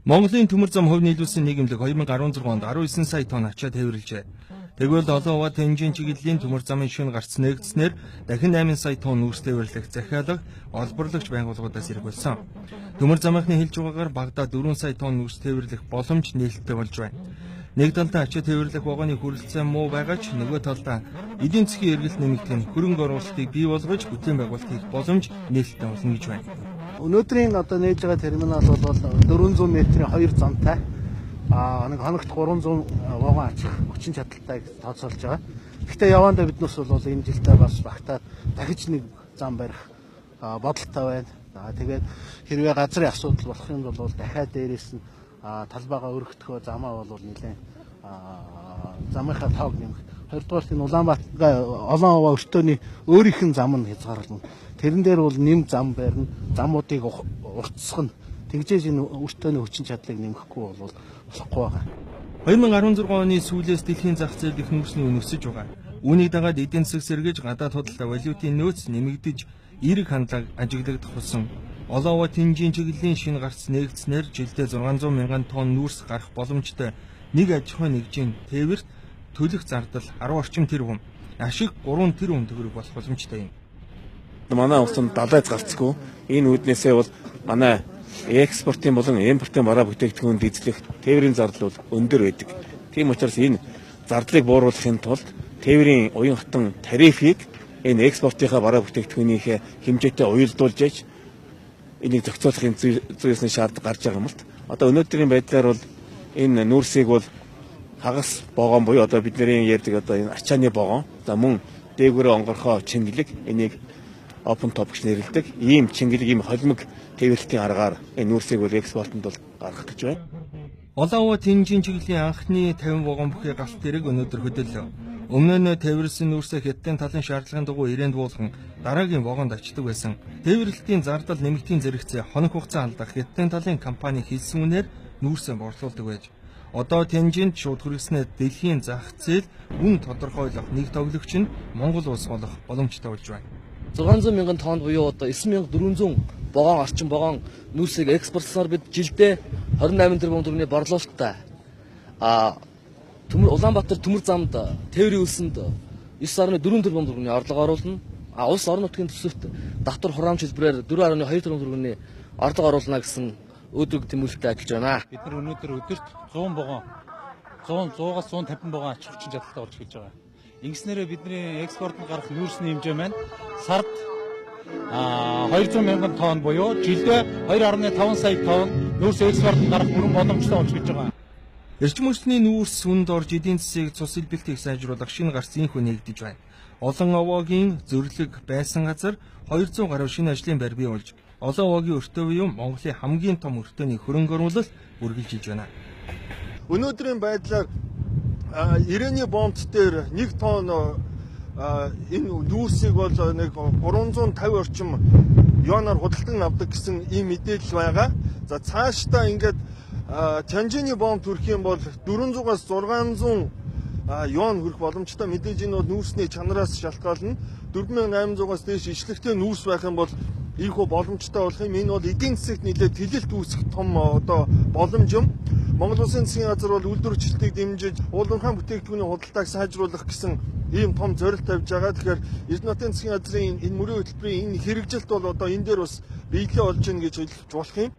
Монголын төмөр зам хувь нийлүүлсэн нийгэмлэг 2016 онд 19 сая тонн ачаа тээвэрлэжээ. Тэгвэл олон хуваа Тэнжин чиглэлийн төмөр замын шин гарц нэгдснээр дахин 8 сая тонн нүүрс тээвэрлэх захиалга олборлогч байгууллагуудаас ирэх болсон. Төмөр замынхны хэлж байгаагаар багадаа 4 сая тонн нүүрс тээвэрлэх боломж нээлттэй болж байна. Нэг талдаа ачаа тээвэрлэх вагоны хүрэлцээ муу байгаа ч нөгөө талдаа эдийн засгийн эргэлт нэмэгдэх нь хөрөнгө оруулалтыг бий болгож бүтээн байгуулалт хийх боломж нээлттэй болно гэж байна. Өнөөдрийн одоо нээж байгаа терминал бол 400 метрийн 2 замтай нэг хоногт 300 вагон ачих хүчин чадалтай тооцоолж байгаа. Гэхдээ явандаа биднээс бол энэ жилдээ бас багтаад дахиж нэг зам барих бодолтой байна. Тэгээд хэрвээ газрын асуудал болох юм бол дахиад дээрээс нь талбайгаа өргөхтгөө замаа бол нэлээд замынхаа тоог нэмэх. Хоёрдугаар нь Улаанбаатар олон овоо өртөөний өөрийнх нь зам нь хязгаарлана. Тэрэн дээр бол нэм зам барина, замуудыг уртсгах нь тэгжээж энэ өртөөний хүчин чадлыг нэмэхгүй бол болохгүй байгаа. 2016 оны сүүлээс дэлхийн зах зээл их нүүрсний үн өсөж байгаа. Үүнийг дагаад эдийн засаг сэргээж гадаад худалдаа валютын нөөц нэмэгдэж эерэг хандлага ажиглагдах болсон. Олон овоо Тэнжин чиглэлийн шинэ гарц нэгдснээр жилдээ 600 мянган тонн нүүрс гарах боломжтой. Нэг аж ахуйн нэгжийн тээвэрт төлөх зардал 10 орчим тэрбум, ашиг 3 тэрбум төгрөг болох боломжтой юм. Манай улсад далайз гарцгүй. Энэ үүднээсээ бол манай экспортын болон импортын бараа бүтээгдэхүүнд эзлэх тээврийн зардал бол өндөр байдаг. Тийм учраас энэ зардлыг бууруулахын тулд тээврийн уян хатан тарифыг энэ экспортынхаа бараа бүтээгдэхүүнийхээ хэмжээтэй уялдуулж ээж энийг зохицуулахын зүйсний шаардлага гарч байгаа юм л. Одоо өнөөдрийн байдлаар бол энэ нүүрсийг бол хагас богоон буюу одоо бидний ярьдаг одоо энэ ачааны богоон за мөн дээгүүрээ онгорхоо чингэлэг энийг open top гэж нэрлэдэг. Ийм чингэлэг ийм холимог тээвэрлэлтийн аргаар энэ нүүрсийг бол экспортод бол гаргах гэж байна. Олон овоо Тэнжин чиглэлийн анхны 50 вагон бүхий галт тэрэг өнөөдөр хөдөллөв. Өмнө нь тээвэрлсэн нүүрсээ Хятадын талын шаардлагын дагуу ирээнд буулган дараагийн вагонд ачдаг байсан. Тээвэрлэлтийн зардал нэмэгдийн зэрэгцээ хоног хугацаа алдах Хятадын талын компани хэлсэн үнээр нүүрсээ борлуулдаг байж. Одоо Тэнжинд шууд хүргэснээр дэлхийн зах зээл үн тодорхойлох нэг тоглогч нь Монгол улс болох боломжтой болж байна. 600 мянган тонн буюу одоо 9400 вагон орчим вагон нүүрсийг экспортлсоор бид жилдээ 28 тэрбум төгрөгийн борлуулалттай. Улаанбаатар төмөр замд тээврийн үлсэнд 9.4 тэрбум төгрөгийн орлого оруулна. Улс орон нутгийн төсөвт татвар хураамж хэлбэрээр 4.2 тэрбум төгрөгийн орлого оруулна гэсэн өдрөг тэмүүлэлтэй ажиллаж байна. Бид нар өнөөдөр өдөрт 100 вагон 100-100-аас 150 вагон ач хүчин чадалтай болж эхэлж байгаа. Ингэснээрээ бидний экспортод гарах нүүрсний хэмжээ маань сард 200 мянган тонн буюу жилдээ 2.5 сая тонн нүүрс экспортод гарах бүрэн боломжтой болж эхэлж байгаа. Эрчим хүчний нүүрс хүнд орж эдийн засгийг цус илбэлтийг сайжруулах шинэ гарц инхүү нэгдэж байна. Олон овоогийн зөвлөг байсан газар 200 гаруй шинэ ажлын байр бий болж олон овоогийн өртөө буюу Монголын хамгийн том өртөөний хөрөнгө оруулалт үргэлжилж байна. Өнөөдрийн байдлаар ирээний бомбт дээр 1 тонн энэ нүүрсийг бол нэг 350 орчим юанаар худалдан авдаг гэсэн ийм мэдээлэл байгаа. За цаашдаа ингээд Тянжины бомб төрөх юм бол 400-аас 600 юан хүрэх боломжтой. Мэдээж энэ бол нүүрсний чанараас шалтгаална. 4800-аас дээш ишлэгтэй нүүрс байх юм бол ийхүү боломжтой болох юм. Энэ бол эдийн засагт нэлээд тэлэлт үүсэх том одоо боломж юм. Монгол Улсын засгийн газар бол үйлдвэрчлэлтийг дэмжиж уулуурхайн бүтээгдэхүүний худалдааг сайжруулах гэсэн ийм том зорилт тавьж байгаа. Тэгэхээр Эрдэнэтийн засгийн газрын энэ мөрийн хөтөлбөрийн энэ хэрэгжилт бол одоо энэ дээр бас биелэлээ олж ийн гэж хэлж болох юм.